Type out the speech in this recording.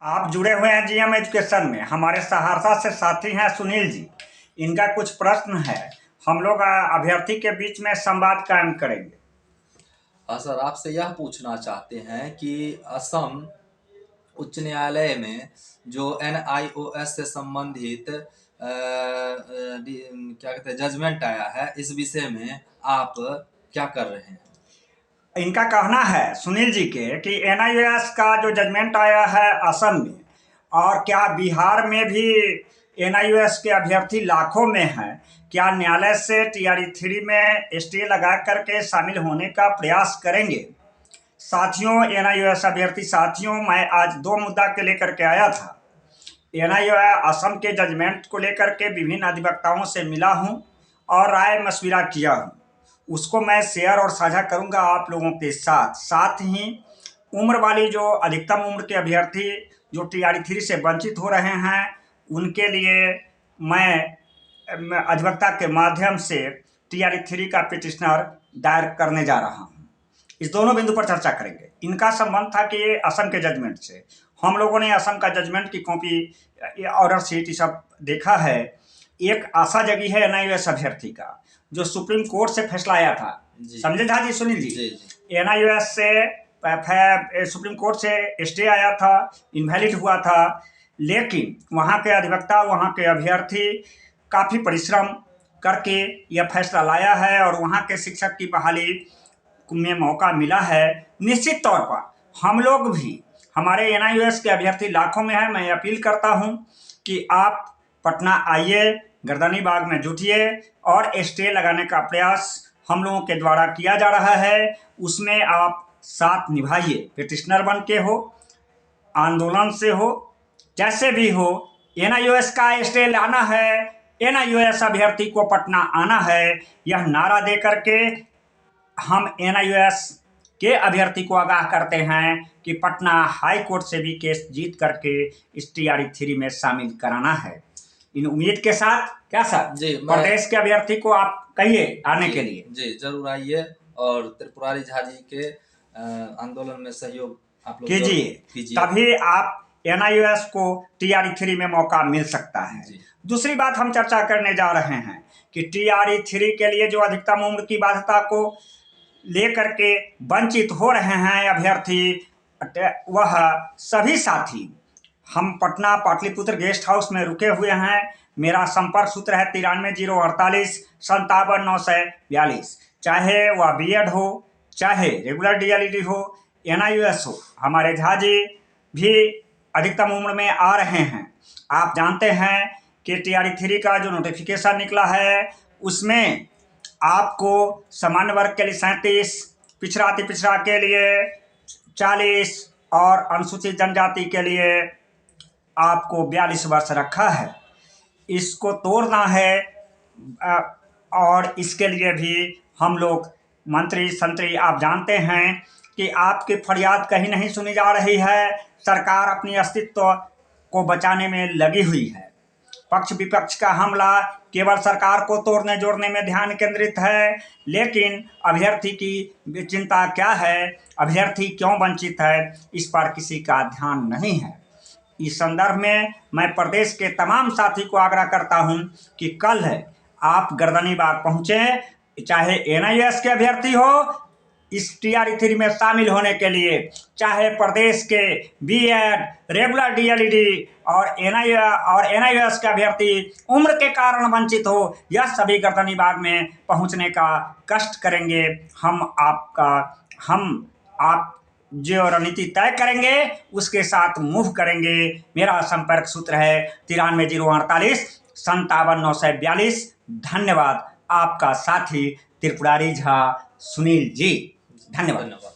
आप जुड़े हुए हैं जीएम एजुकेशन में। हमारे सहरसा से साथी हैं सुनील जी। इनका कुछ प्रश्न है, हम लोग अभ्यर्थी के बीच में संवाद कायम करेंगे। सर, आपसे यह पूछना चाहते हैं कि असम उच्च न्यायालय में जो NIOS से संबंधित क्या कहते हैं जजमेंट आया है, इस विषय में आप क्या कर रहे हैं? इनका कहना है सुनील जी के कि NIOS का जो जजमेंट आया है असम में, और क्या बिहार में भी NIOS के अभ्यर्थी लाखों में हैं, क्या न्यायालय से TRE 3 में स्टे लगा करके शामिल होने का प्रयास करेंगे। साथियों, NIOS अभ्यर्थी साथियों, मैं आज दो मुद्दा के लेकर के आया था। NIOS असम के जजमेंट को लेकर के विभिन्न अधिवक्ताओं से मिला हूं और राय मशविरा किया हूं। उसको मैं शेयर और साझा करूंगा आप लोगों के साथ। साथ ही उम्र वाली जो अधिकतम उम्र के अभ्यर्थी जो TRE 3 से वंचित हो रहे हैं, उनके लिए मैं अधिवक्ता के माध्यम से TRE 3 का पिटिशनर दायर करने जा रहा हूं। इस दोनों बिंदु पर चर्चा करेंगे। इनका संबंध था कि असम के जजमेंट से हम लोगों ने असम का जजमेंट की कॉपी, ऑर्डर शीट ये सब देखा है। एक आशा जगी है NIOS अभ्यर्थी का, जो सुप्रीम कोर्ट से फैसला आया था। समझे था जी सुनील जी? NIOS से सुप्रीम कोर्ट से स्टे आया था, इनवैलिड हुआ था, लेकिन वहाँ के अधिवक्ता, वहाँ के अभ्यर्थी काफ़ी परिश्रम करके यह फैसला लाया है और वहाँ के शिक्षक की बहाली में मौका मिला है। निश्चित तौर पर हम लोग भी, हमारे NIOS के अभ्यर्थी लाखों में हैं। मैं अपील करता हूं कि आप पटना आइए, गर्दनी बाग में जुटिए और स्टे लगाने का प्रयास हम लोगों के द्वारा किया जा रहा है। उसमें आप साथ निभाइए, पिटिशनर बन के हो, आंदोलन से हो, जैसे भी हो। NIOS का स्टे लाना है, NIOS अभ्यर्थी को पटना आना है, यह नारा दे करके हम NIOS के अभ्यर्थी को आगाह करते हैं कि पटना हाई कोर्ट से भी केस जीत करके इस TRE 3 में शामिल कराना है। इन उम्मीद के साथ, क्या सर जी, प्रदेश के अभ्यर्थी को आप कहिए आने के लिए। जी जरूर आइए और त्रिपुरारी झा जी के आंदोलन में सहयोग आप लोग कीजिए, तभी आप NIOS को TRE 3 में मौका मिल सकता है। दूसरी बात हम चर्चा करने जा रहे हैं कि TRE 3 के लिए जो अधिकतम उम्र की बाध्यता को लेकर के वंचित हो रहे हैं अभ्यर्थी, वह सभी साथी हम पटना पाटलिपुत्र गेस्ट हाउस में रुके हुए हैं। मेरा संपर्क सूत्र है 93 048 57 942। चाहे वह BEd हो, चाहे रेगुलर DLED हो, NIOS हो, हमारे झा जी भी अधिकतम उम्र में आ रहे हैं। आप जानते हैं कि TRE 3 का जो नोटिफिकेशन निकला है, उसमें आपको सामान्य वर्ग के लिए 37, पिछड़ा अति पिछड़ा के लिए 40 और अनुसूचित जनजाति के लिए आपको 42 वर्ष रखा है। इसको तोड़ना है और इसके लिए भी हम लोग मंत्री संतरी, आप जानते हैं कि आपकी फरियाद कहीं नहीं सुनी जा रही है। सरकार अपनी अस्तित्व को बचाने में लगी हुई है। पक्ष विपक्ष का हमला केवल सरकार को तोड़ने जोड़ने में ध्यान केंद्रित है, लेकिन अभ्यर्थी की चिंता क्या है, अभ्यर्थी क्यों वंचित है, इस पर किसी का ध्यान नहीं है। इस संदर्भ में मैं प्रदेश के तमाम साथी को आग्रह करता हूं कि कल है आप गर्दनी बाग पहुंचे, चाहे NIOS के अभ्यर्थी हो इस TRE 3 में शामिल होने के लिए, चाहे प्रदेश के BEd, रेगुलर DLED और NIOS के अभ्यर्थी उम्र के कारण वंचित हो, यह सभी गर्दनी बाग में पहुंचने का कष्ट करेंगे। आप जो रणनीति तय करेंगे उसके साथ मूव करेंगे। मेरा संपर्क सूत्र है 93 048 57 942। धन्यवाद। आपका साथी त्रिपुरारी झा सुनील जी। धन्यवाद।